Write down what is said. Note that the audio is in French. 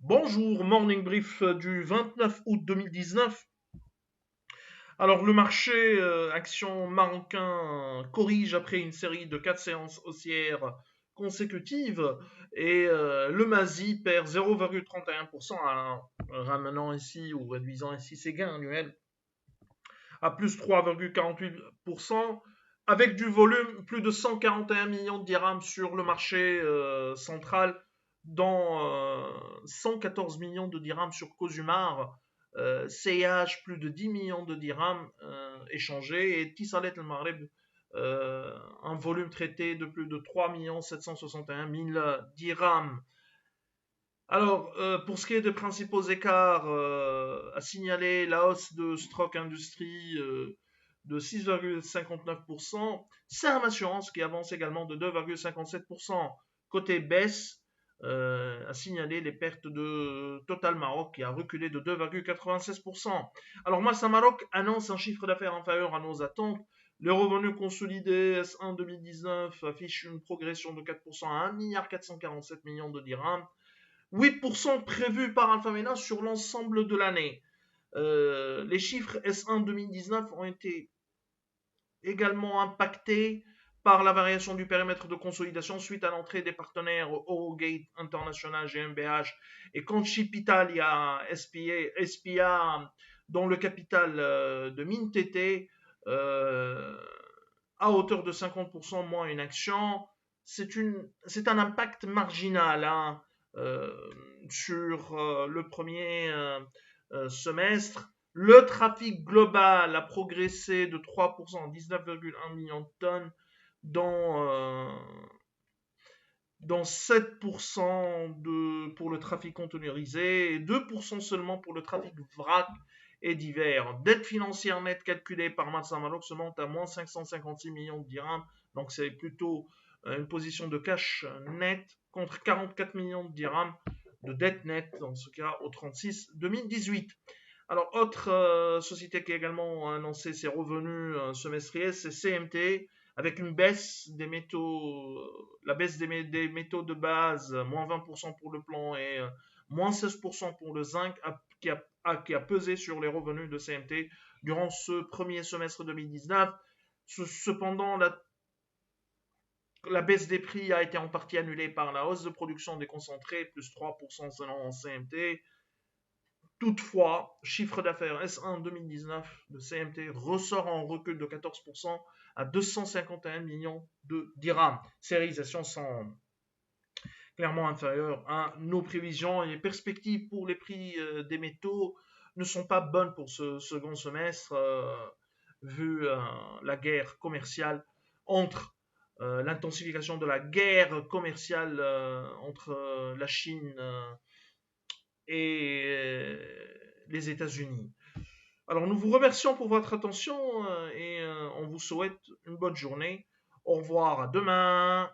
Bonjour, morning brief du 29 août 2019. Alors le marché action marocain corrige après une série de 4 séances haussières consécutives et le MASI perd 0,31% ramenant ici ou réduisant ainsi ses gains annuels à plus 3,48% avec du volume plus de 141 millions de dirhams sur le marché central dont 114 millions de dirhams sur Cozumar, CH plus de 10 millions de dirhams échangés et Tissalet El Maghreb un volume traité de plus de 3 761 000 dirhams. Alors, pour ce qui est des principaux écarts, à signaler la hausse de Stroke Industries de 6,59%, Sam Assurance qui avance également de 2,57%. Côté baisse, à signaler les pertes de Total Maroc qui a reculé de 2,96%. Alors, Massa Maroc annonce un chiffre d'affaires inférieur à nos attentes. Les revenus consolidés S1 2019 affichent une progression de 4% à 1,447 milliard de dirhams. 8% prévus par Alpha Mena sur l'ensemble de l'année. Les chiffres S1 2019 ont été également impactés par la variation du périmètre de consolidation suite à l'entrée des partenaires Eurogate International GmbH et Conchip Italia SPA dont le capital de MinTT à hauteur de 50% moins une action. C'est un impact marginal hein, euh, sur le premier semestre. Le trafic global a progressé de 3%, 19,1 millions de tonnes, dont 7% pour le trafic containerisé et 2% seulement pour le trafic vrac et divers. Dette financière nette calculée par Massa Maroc se monte à moins 556 millions de dirhams, donc c'est plutôt une position de cash net contre 44 millions de dirhams de dette nette, dans ce cas au 36 2018. Alors, autre société qui a également annoncé ses revenus semestriels, c'est CMT, avec une baisse des métaux, la baisse des métaux de base, moins 20% pour le plomb et moins 16% pour le zinc, qui a pesé sur les revenus de CMT durant ce premier semestre 2019. Cependant, la baisse des prix a été en partie annulée par la hausse de production des concentrés, plus 3% selon CMT. Toutefois, chiffre d'affaires S1 2019 de CMT ressort en recul de 14% à 251 millions de dirhams. Ces réalisations sont clairement inférieures à nos prévisions et les perspectives pour les prix des métaux ne sont pas bonnes pour ce second semestre vu la guerre commerciale entre l'intensification de la guerre commerciale entre la Chine et les États-Unis. Alors nous vous remercions pour votre attention et on vous souhaite une bonne journée. Au revoir, à demain.